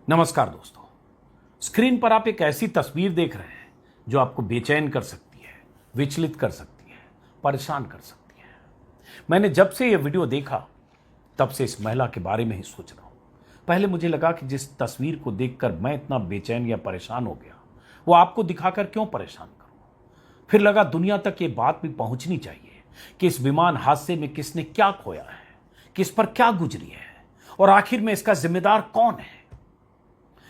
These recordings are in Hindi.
नमस्कार दोस्तों। स्क्रीन पर आप एक ऐसी तस्वीर देख रहे हैं जो आपको बेचैन कर सकती है, विचलित कर सकती है, परेशान कर सकती है। मैंने जब से यह वीडियो देखा तब से इस महिला के बारे में ही सोच रहा हूं। पहले मुझे लगा कि जिस तस्वीर को देखकर मैं इतना बेचैन या परेशान हो गया वो आपको दिखाकर क्यों परेशान करूं। फिर लगा दुनिया तक ये बात भी पहुंचनी चाहिए कि इस विमान हादसे में किसने क्या खोया है, किस पर क्या गुजरी है और आखिर में इसका जिम्मेदार कौन है,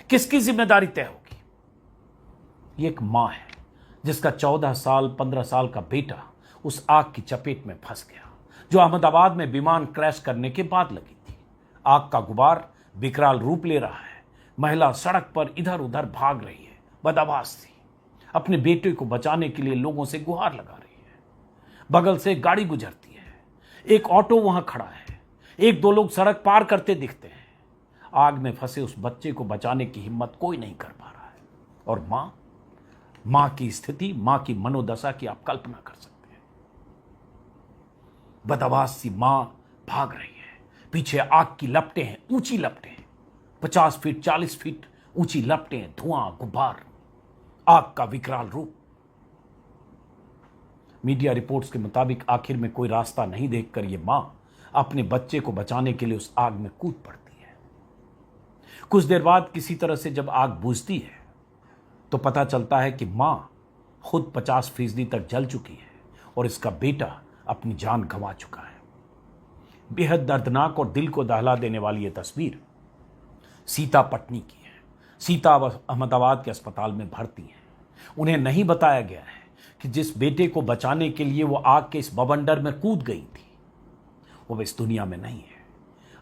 किसकी जिम्मेदारी तय होगी। ये एक मां है जिसका 14 साल 15 साल का बेटा उस आग की चपेट में फंस गया जो अहमदाबाद में विमान क्रैश करने के बाद लगी थी। आग का गुबार विकराल रूप ले रहा है। महिला सड़क पर इधर उधर भाग रही है, बदआवाज थी। अपने बेटे को बचाने के लिए लोगों से गुहार लगा रही है। बगल से गाड़ी गुजरती है, एक ऑटो वहां खड़ा है, एक दो लोग सड़क पार करते दिखते हैं। आग में फंसे उस बच्चे को बचाने की हिम्मत कोई नहीं कर पा रहा है। और मां की स्थिति, मां की मनोदशा की आप कल्पना कर सकते हैं। बदआवाज सी मां भाग रही है, पीछे आग की लपटें हैं, ऊंची लपटें, 50 फीट 40 फीट ऊंची लपटें, धुआं गुब्बार, आग का विकराल रूप। मीडिया रिपोर्ट्स के मुताबिक आखिर में कोई रास्ता नहीं देखकर यह मां अपने बच्चे को बचाने के लिए उस आग में कूद पड़ती है। कुछ देर बाद किसी तरह से जब आग बुझती है तो पता चलता है कि मां खुद 50% तक जल चुकी है और इसका बेटा अपनी जान गंवा चुका है। बेहद दर्दनाक और दिल को दहला देने वाली यह तस्वीर सीता पटनी की है। सीता अहमदाबाद के अस्पताल में भर्ती है। उन्हें नहीं बताया गया है कि जिस बेटे को बचाने के लिए वो आग के इस बवंडर में कूद गई थी वो इस दुनिया में नहीं है।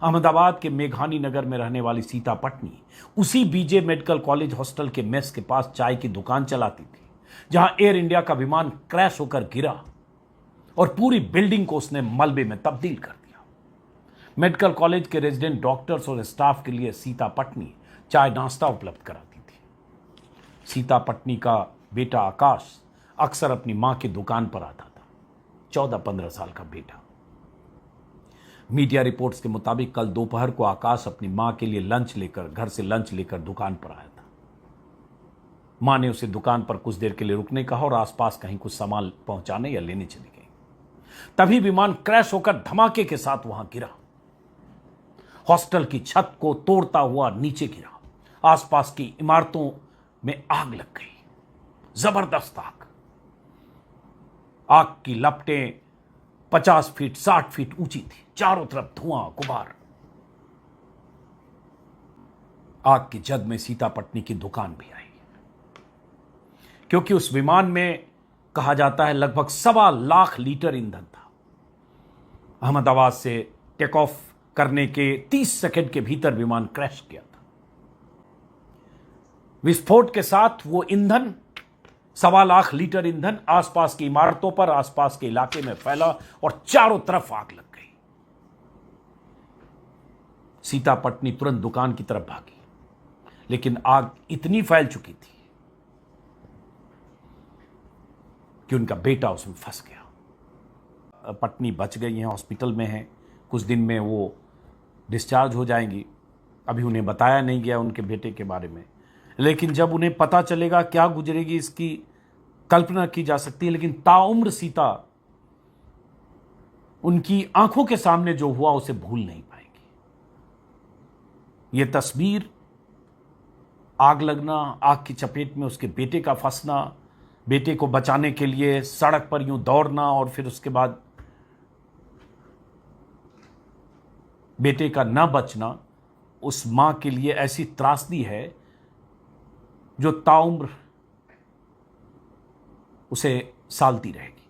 अहमदाबाद के मेघानी नगर में रहने वाली सीता पटनी उसी बीजे मेडिकल कॉलेज हॉस्टल के मेस के पास चाय की दुकान चलाती थी जहां एयर इंडिया का विमान क्रैश होकर गिरा और पूरी बिल्डिंग को उसने मलबे में तब्दील कर दिया। मेडिकल कॉलेज के रेजिडेंट डॉक्टर्स और स्टाफ के लिए सीता पटनी चाय नाश्ता उपलब्ध कराती थी। सीता पटनी का बेटा आकाश अक्सर अपनी मां की दुकान पर आता था। 14-15 साल का बेटा। मीडिया रिपोर्ट्स के मुताबिक कल दोपहर को आकाश अपनी मां के लिए घर से लंच लेकर दुकान पर आया था। मां ने उसे दुकान पर कुछ देर के लिए रुकने कहा और आसपास कहीं कुछ सामान पहुंचाने या लेने चली गई। तभी विमान क्रैश होकर धमाके के साथ वहां गिरा। हॉस्टल की छत को तोड़ता हुआ नीचे गिरा। आसपास की इमारतों में आग लग गई, जबरदस्त आग। आग की लपटें 50 फीट 60 फीट ऊंची थी, चारों तरफ धुआं गुबार। आग की जद में सीता पटनी की दुकान भी आई, क्योंकि उस विमान में कहा जाता है लगभग 1.25 लाख लीटर ईंधन था। अहमदाबाद से टेक ऑफ करने के 30 सेकंड के भीतर विमान क्रैश किया था। विस्फोट के साथ वो ईंधन 1.25 लाख लीटर ईंधन आसपास की इमारतों पर, आसपास के इलाके में फैला और चारों तरफ आग लग गई। सीता पटनी तुरंत दुकान की तरफ भागी, लेकिन आग इतनी फैल चुकी थी कि उनका बेटा उसमें फंस गया। पटनी बच गई हैं, हॉस्पिटल में हैं। कुछ दिन में वो डिस्चार्ज हो जाएंगी। अभी उन्हें बताया नहीं गया उनके बेटे के बारे में, लेकिन जब उन्हें पता चलेगा क्या गुजरेगी इसकी कल्पना की जा सकती है। लेकिन ताउम्र सीता उनकी आंखों के सामने जो हुआ उसे भूल नहीं पाएगी। यह तस्वीर, आग लगना, आग की चपेट में उसके बेटे का फंसना, बेटे को बचाने के लिए सड़क पर यूं दौड़ना और फिर उसके बाद बेटे का न बचना, उस मां के लिए ऐसी त्रासदी है जो ताउम्र उसे सालती रहेगी।